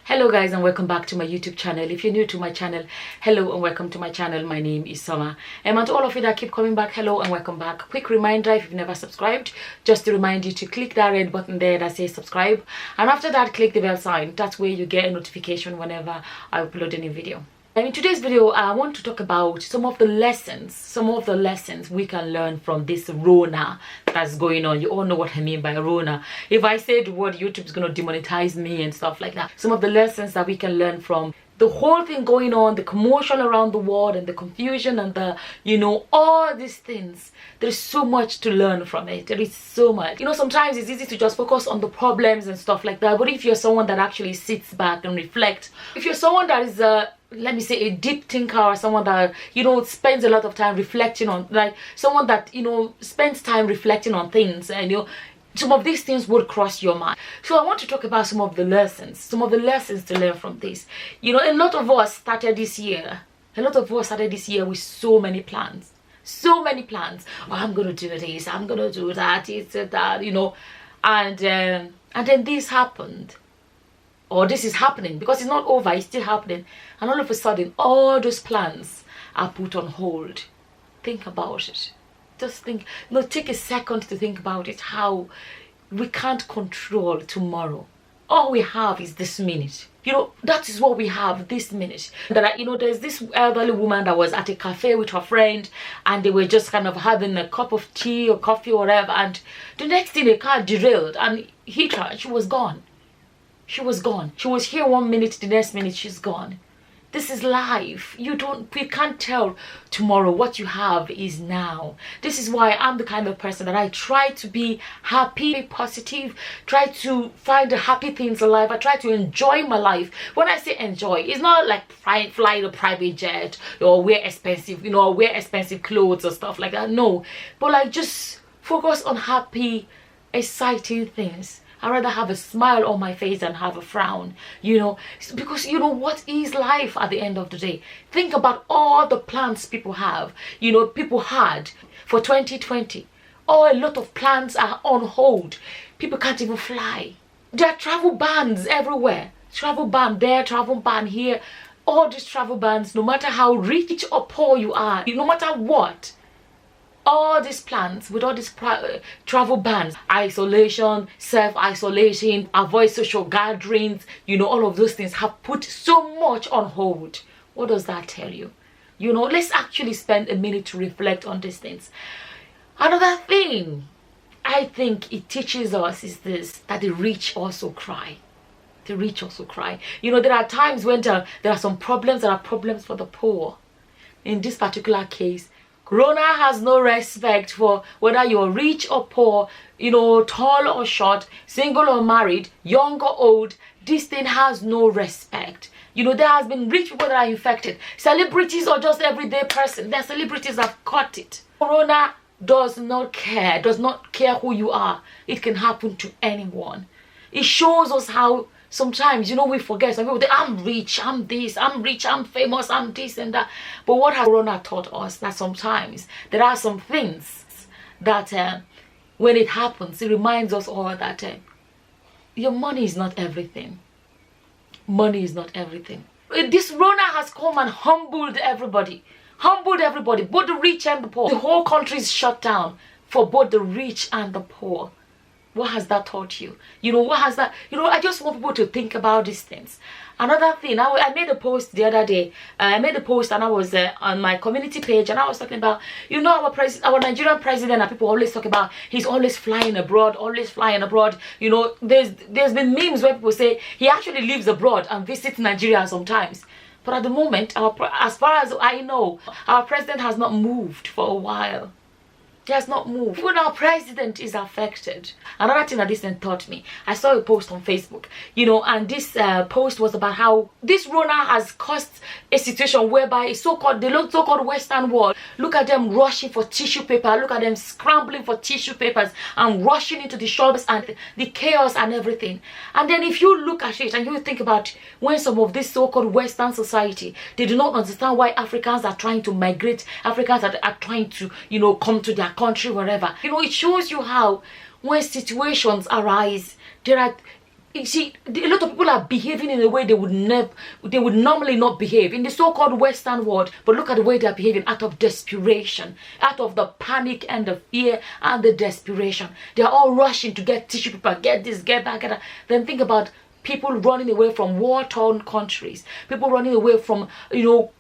Hello guys, and welcome back to my YouTube channel. If you're new to my channel, hello and welcome to my channel. My name is Summer, and to all of you that keep coming back, hello and welcome back. Quick reminder, if you've never subscribed, just to remind you to click that red button there that says subscribe, and after that click the bell sign. That's where you get a notification whenever I upload a new video. And in today's video, I want to talk about some of the lessons we can learn from this rona that's going on. You all know what I mean by rona. If I say the word, YouTube's gonna demonetize me and stuff like that. Some of the lessons that we can learn from the whole thing going on, the commotion around the world and the confusion and the, all these things. There's so much to learn from it. There is so much. Sometimes it's easy to just focus on the problems and stuff like that. But if you're someone that actually sits back and reflects, if you're someone that is let me say a deep thinker, or someone that spends a lot of time reflecting on, like someone that spends time reflecting on things, and some of these things would cross your mind. So I want to talk about some of the lessons to learn from this. A lot of us started this year with so many plans. Oh, I'm gonna do this, I'm gonna do that, it's that, and then this happened, or this is happening, because it's not over, it's still happening, and all of a sudden all those plans are put on hold. Think about it. Just think, take a second to think about it, how we can't control tomorrow. All we have is this minute. That is what we have, this minute. There's this elderly woman that was at a cafe with her friend, and they were just kind of having a cup of tea or coffee or whatever, and the next thing, the car derailed and hit her. She was gone. She was here 1 minute, the next minute she's gone. This is life. You can't tell tomorrow. What you have is now. This is why I'm the kind of person that I try to be happy, positive, try to find the happy things in life. I try to enjoy my life. When I say enjoy, it's not like fly a private jet or wear expensive clothes or stuff like that. No, but like just focus on happy, exciting things. I'd rather have a smile on my face than have a frown, because what is life at the end of the day? Think about all the plans people have, people had for 2020. A lot of plans are on hold. People can't even fly. There are travel bans everywhere. Travel ban there, travel ban here. All these travel bans, no matter how rich or poor you are, no matter what, all these plans with all these travel bans, isolation, self-isolation, avoid social gatherings, all of those things have put so much on hold. What does that tell you? Let's actually spend a minute to reflect on these things. Another thing I think it teaches us is this, that the rich also cry. The rich also cry. There are times when there are some problems that are problems for the poor. In this particular case, Rona has no respect for whether you're rich or poor, tall or short, single or married, young or old. This thing has no respect. There has been rich people that are infected, celebrities or just everyday person. Their celebrities have caught it. Rona does not care who you are. It can happen to anyone. It shows us how sometimes, we forget. Some people say, I'm rich, I'm this, I'm rich, I'm famous, I'm this and that. But what has Corona taught us? That sometimes there are some things that when it happens, it reminds us all that your money is not everything. Money is not everything. This Rona has come and humbled everybody. Both the rich and the poor. The whole country is shut down for both the rich and the poor. What has that taught you? What has that? I just want people to think about these things. Another thing, I made a post the other day. I made a post and I was on my community page, and I was talking about, our Nigerian president, and people always talk about he's always flying abroad. There's been memes where people say he actually lives abroad and visits Nigeria sometimes. But at the moment, as far as I know, our president has not moved for a while. He has not moved. Even our president is affected. Another thing that this thing taught me, I saw a post on Facebook, and this post was about how this Rona has caused a situation whereby the so-called Western world, look at them rushing for tissue paper, look at them scrambling for tissue papers and rushing into the shops and the chaos and everything. And then if you look at it and you think about when some of this so-called Western society, they do not understand why Africans are trying to migrate, Africans are trying to, come to their country, wherever. It shows you how when situations arise, there are You see, a lot of people are behaving in a way they would normally not behave in the so-called Western world. But look at the way they are behaving out of desperation, out of the panic and the fear and the desperation. They are all rushing to get tissue paper, get this, get that, get that. Then think about people running away from war-torn countries, people running away from,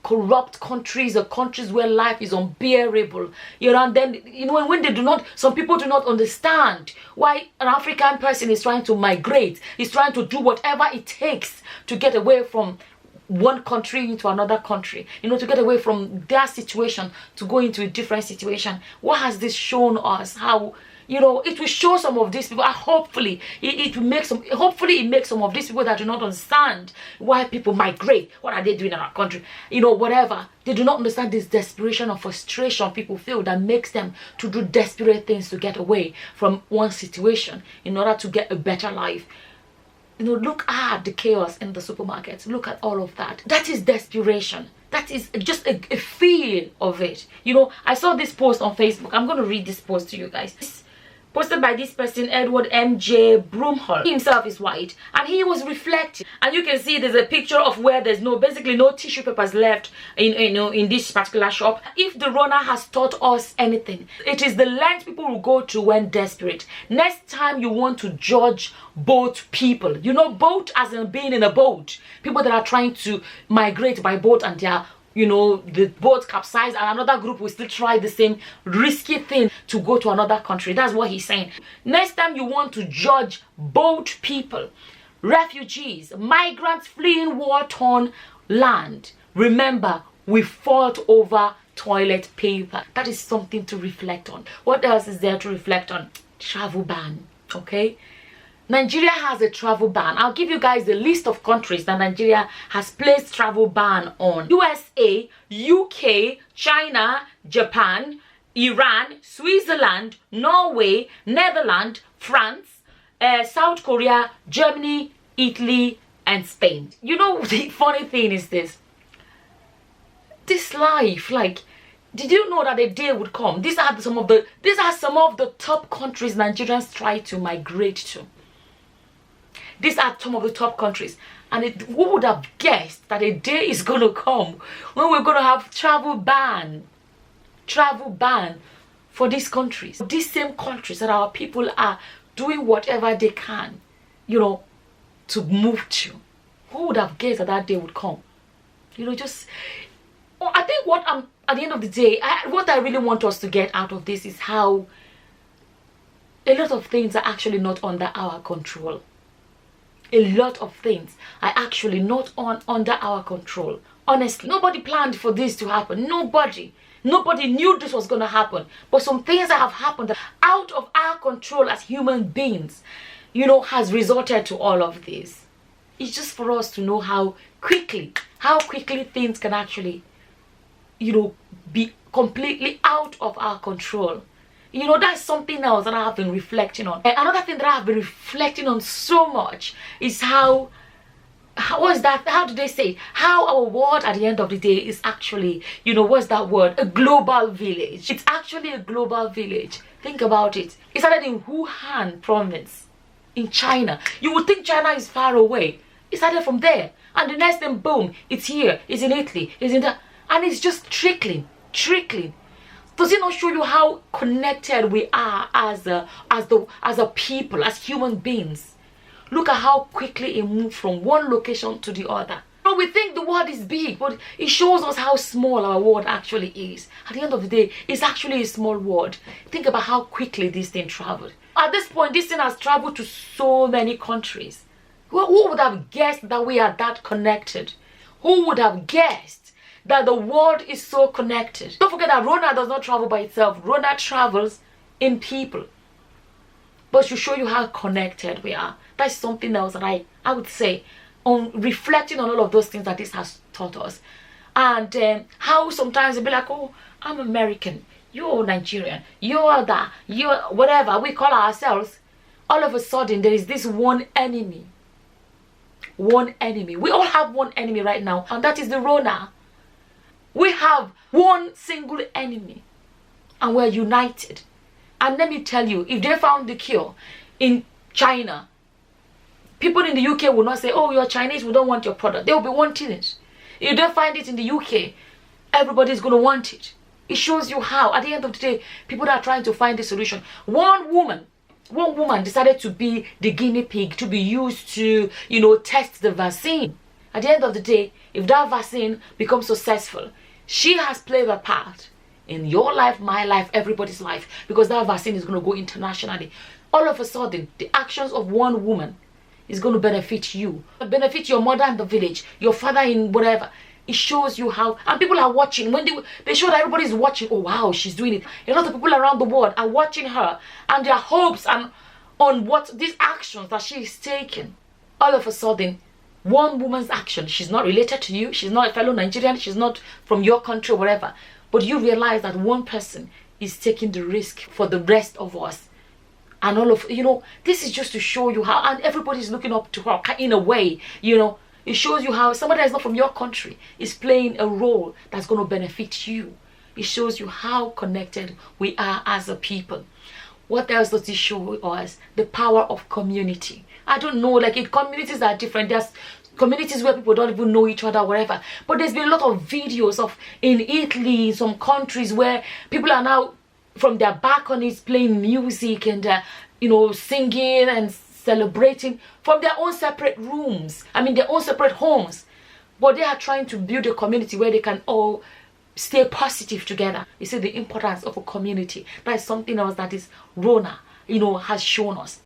corrupt countries or countries where life is unbearable, and then, when they do not, some people do not understand why an African person is trying to migrate, is trying to do whatever it takes to get away from one country into another country, to get away from their situation, to go into a different situation. What has this shown us? How, it will show some of these people, hopefully it makes some of these people that do not understand why people migrate, what are they doing in our country, whatever. They do not understand this desperation or frustration people feel that makes them to do desperate things to get away from one situation in order to get a better life. Look at the chaos in the supermarkets. Look at all of that. That is desperation. That is just a feel of it. I saw this post on Facebook. I'm going to read this post to you guys. Posted by this person, Edward M.J. Broomhall. He himself is white, and he was reflecting. And you can see there's a picture of where there's basically no tissue papers left in this particular shop. If the Rona has taught us anything, it is the length people will go to when desperate. Next time you want to judge boat people, boat as in being in a boat, people that are trying to migrate by boat and they are, the boat capsized, and another group will still try the same risky thing to go to another country. That's what he's saying. Next time you want to judge boat people, refugees, migrants fleeing war-torn land, remember, we fought over toilet paper. That is something to reflect on. What else is there to reflect on? Travel ban, okay? Nigeria has a travel ban. I'll give you guys the list of countries that Nigeria has placed travel ban on. USA, UK, China, Japan, Iran, Switzerland, Norway, Netherlands, France, South Korea, Germany, Italy, and Spain. The funny thing is this life, did you know that a day would come? These are some of the top countries Nigerians try to migrate to. These are some of the top countries. And who would have guessed that a day is going to come when we're going to have travel ban for these countries. These same countries that our people are doing whatever they can, to move to. Who would have guessed that day would come? I think at the end of the day, what I really want us to get out of this is how a lot of things are actually not under our control. A lot of things are actually not under our control. Honestly, nobody planned for this to happen. Nobody knew this was going to happen. But some things that have happened out of our control as human beings, has resulted to all of this. It's just for us to know how quickly things can actually, be completely out of our control. That's something else that I have been reflecting on. And another thing that I have been reflecting on so much is how do they say it? How our world at the end of the day is actually, what's that word? A global village. It's actually a global village. Think about it. It started in Wuhan province in China. You would think China is far away. It started from there. And the next thing, boom, it's here. It's in Italy. It's in that. And it's just trickling. Does it not show you how connected we are as a people, as human beings? Look at how quickly it moved from one location to the other. We think the world is big, but it shows us how small our world actually is. At the end of the day, it's actually a small world. Think about how quickly this thing traveled. At this point, this thing has traveled to so many countries. Who would have guessed that we are that connected? Who would have guessed that the world is so connected? Don't forget that Rona does not travel by itself. Rona travels in people. But to show you how connected we are. That's something else that I would say, on reflecting on all of those things that this has taught us. And how sometimes it'll be like, oh, I'm American, you're Nigerian, you're that, you're whatever we call ourselves. All of a sudden there is this one enemy. One enemy. We all have one enemy right now, and that is the Rona. We have one single enemy, and we're united. And let me tell you, if they found the cure in China, People in the UK will not say, oh, you're Chinese, we don't want your product. They will be wanting it. If you don't find it in the UK, everybody's going to want it. It shows you how, at the end of the day, people are trying to find a solution. One woman decided to be the guinea pig to be used to, test the vaccine. At the end of the day, if that vaccine becomes successful, she has played a part in your life, my life, everybody's life, because that vaccine is going to go internationally. All of a sudden, the actions of one woman is going to benefit you, benefit your mother in the village, your father in whatever. It shows you how, and people are watching. When they show that everybody's watching, oh wow, she's doing it. A lot of people around the world are watching her, and their hopes and on what these actions that she is taking. All of a sudden, one woman's action, she's not related to you, she's not a fellow Nigerian, she's not from your country or whatever, but you realize that one person is taking the risk for the rest of us. And all of, this is just to show you how, and everybody's looking up to her in a way, It shows you how somebody that's not from your country is playing a role that's going to benefit you. It shows you how connected we are as a people. What else does it show us? The power of community. I don't know, communities are different. There's communities where people don't even know each other, whatever. But there's been a lot of videos of in Italy, some countries where people are now from their balconies playing music and singing and celebrating from their own separate rooms, their own separate homes, but they are trying to build a community where they can all stay positive together. You see the importance of a community. That is something else that is Rona has shown us.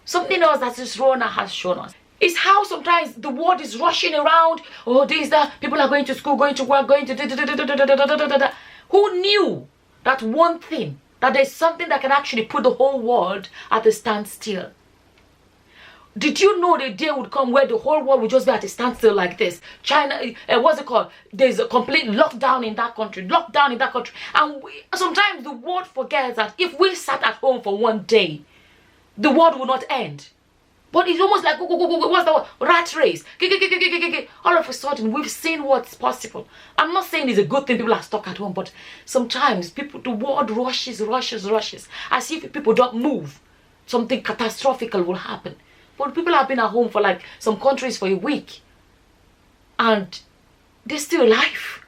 Something else that is Rona has shown us is how sometimes the world is rushing around. Oh, this, that, people are going to school, going to work, going to da. Who knew that one thing, that there's something that can actually put the whole world at a standstill? Did you know the day would come where the whole world would just be at a standstill like this? China, what's it called? There's a complete lockdown in that country. And sometimes the world forgets that if we sat at home for one day, the world will not end. But it's almost like, what's the word? Rat race. All of a sudden, we've seen what's possible. I'm not saying it's a good thing people are stuck at home, but sometimes the world rushes. As if people don't move, something catastrophic will happen. But people have been at home for some countries for a week, and they're still alive.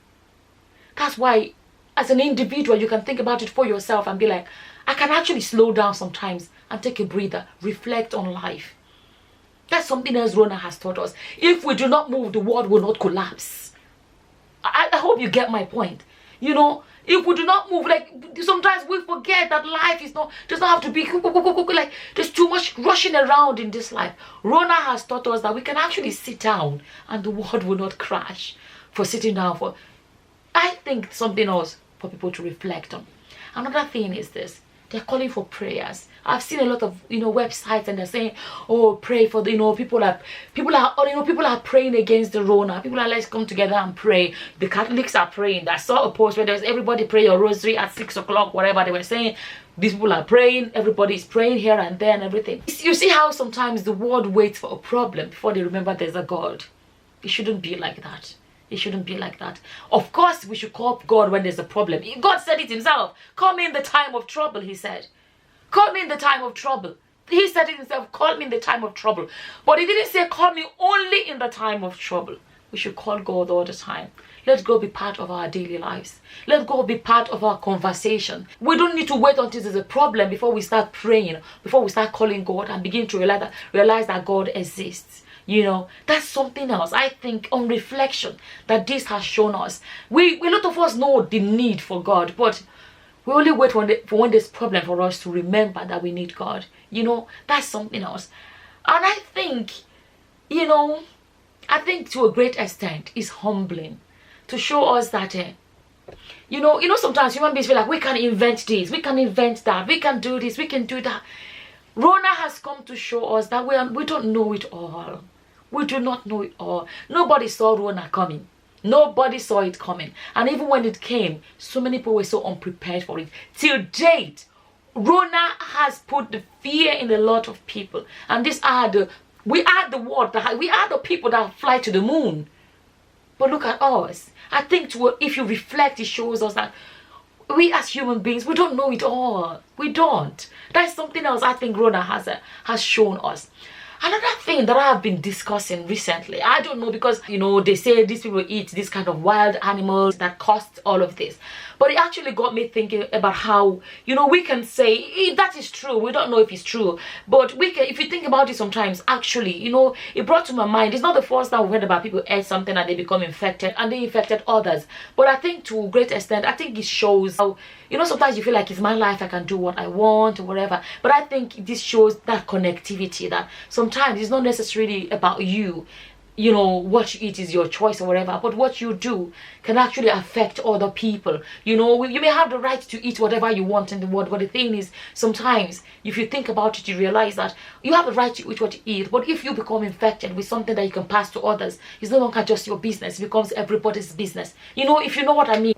That's why, as an individual, you can think about it for yourself and be like, I can actually slow down sometimes and take a breather, reflect on life. That's something else Rona has taught us. If we do not move, the world will not collapse. I hope you get my point. If we do not move, sometimes we forget that life does not have to be there's too much rushing around in this life. Rona has taught us that we can actually sit down and the world will not crash for sitting down. I think something else for people to reflect on. Another thing is this. They're calling for prayers. I've seen a lot of websites, and they're saying, oh, pray for the people are praying against the Rona. People are, let's come together and pray. The Catholics are praying. I saw a post where there's everybody pray your rosary at 6 o'clock, whatever they were saying. These people are praying, everybody's praying here and there and everything. You see how sometimes the world waits for a problem before they remember there's a God. It shouldn't be like that. It shouldn't be like that. Of course, we should call God when there's a problem. God said it himself. Call me in the time of trouble, he said. Call me in the time of trouble. He said it himself, call me in the time of trouble. But he didn't say call me only in the time of trouble. We should call God all the time. Let God be part of our daily lives. Let God be part of our conversation. We don't need to wait until there's a problem before we start praying, before we start calling God and begin to realize that God exists. That's something else. I think on reflection that this has shown us. A lot of us know the need for God, but we only wait for when there's problem for us to remember that we need God. That's something else. And I think, to a great extent is humbling to show us that, sometimes human beings feel like we can invent this, we can invent that, we can do this, we can do that. Rona has come to show us that we don't know it all. We do not know it all. Nobody saw Rona coming. Nobody saw it coming. And even when it came, so many people were so unprepared for it. Till date, Rona has put the fear in a lot of people. And we are the people that fly to the moon. But look at us. I think if you reflect, it shows us that we as human beings, we don't know it all. We don't. That's something else I think Rona has shown us. Another thing that I have been discussing recently, I don't know, because they say these people eat this kind of wild animals that cost all of this, but it actually got me thinking about how we can say that is true. We don't know if it's true, but we can, if you think about it sometimes, actually it brought to my mind, it's not the first time we've heard about people ate something and they become infected and they infected others. But I think to a great extent, I think it shows how sometimes you feel like it's my life, I can do what I want or whatever, but I think this shows that connectivity, that sometimes it's not necessarily about you. What you eat is your choice or whatever, but what you do can actually affect other people. You may have the right to eat whatever you want in the world, but the thing is, sometimes if you think about it, you realize that you have the right to eat what you eat, but if you become infected with something that you can pass to others, it's no longer just your business, it becomes everybody's business. If you know what I mean.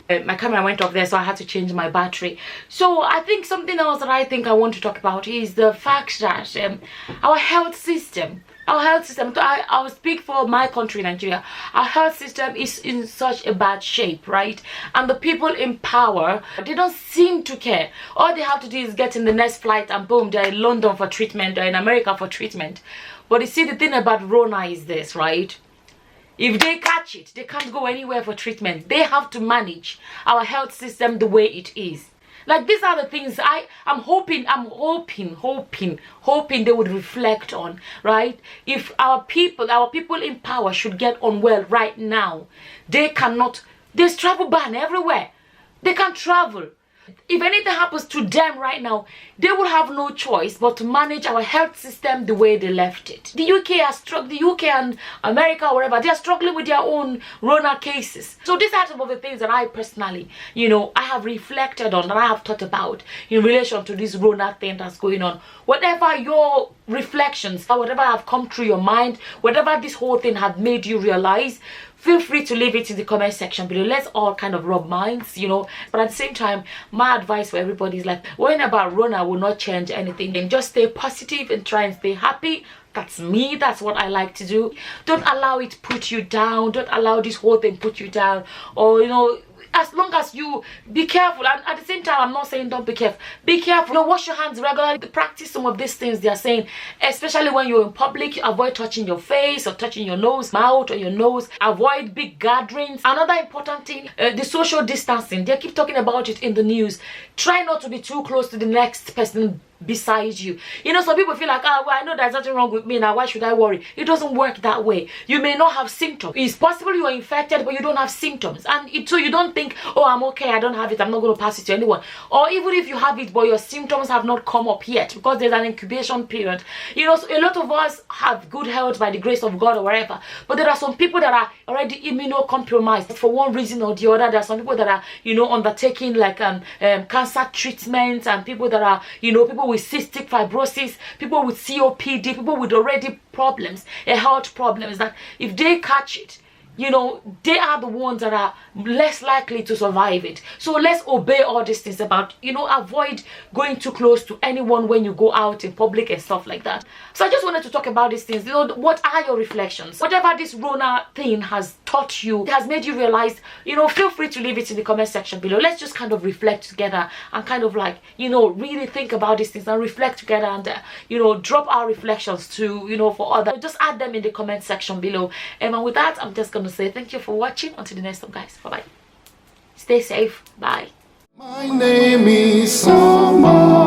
My camera went off there, so I had to change my battery. So I think something else that I think I want to talk about is the fact that our health system, I'll speak for my country, Nigeria. Our health system is in such a bad shape, right? And the people in power, they don't seem to care. All they have to do is get in the next flight and boom, they're in London for treatment, they're in America for treatment. But you see, the thing about Rona is this, right? If they catch it, they can't go anywhere for treatment. They have to manage our health system the way it is. Like, these are the things I'm hoping they would reflect on, right? If our people in power should get on well right now, they cannot. There's travel ban everywhere. They can't travel. If anything happens to them right now, they will have no choice but to manage our health system the way they left it. The UK and America, wherever, they are struggling with their own Rona cases. So these are some of the things that I personally, I have reflected on, that I have thought about in relation to this Rona thing that's going on. Whatever your reflections, or whatever have come through your mind, whatever this whole thing had made you realize, feel free to leave it in the comment section below. Let's all kind of rub minds, but at the same time, my advice for everybody is, like, worrying about Rona will not change anything, and just stay positive and try and stay happy. That's me. That's what I like to do. Don't allow it put you down. Don't allow this whole thing put you down, or as long as you be careful. And at the same time, I'm not saying don't be careful. Be careful. Wash your hands regularly. Practice some of these things they are saying, especially when you're in public. Avoid touching your face or touching your nose, mouth, or your nose. Avoid big gatherings. Another important thing, the social distancing. They keep talking about it in the news. Try not to be too close to the next person beside you. Some people feel like, well, I know there's nothing wrong with me now, why should I worry? It doesn't work that way. You may not have symptoms. It's possible you are infected, but you don't have symptoms, and so you don't think, oh, I'm okay, I don't have it, I'm not going to pass it to anyone. Or even if you have it but your symptoms have not come up yet, because there's an incubation period. So a lot of us have good health by the grace of God or whatever, but there are some people that are already immunocompromised for one reason or the other. There are some people that are undertaking like cancer treatments, and people that are people with cystic fibrosis, people with COPD, people with already problems, health problems, that if they catch it, they are the ones that are less likely to survive it. So let's obey all these things about, avoid going too close to anyone when you go out in public and stuff like that. So I just wanted to talk about these things. What are your reflections? Whatever this Rona thing has taught you, it has made you realize, feel free to leave it in the comment section below. Let's just kind of reflect together and kind of like, really think about these things and reflect together, and, drop our reflections to, for others. Just add them in the comment section below. And with that, I'm just going to say thank you for watching. Until the next time, guys. Bye bye. Stay safe. Bye. My name is Samaku.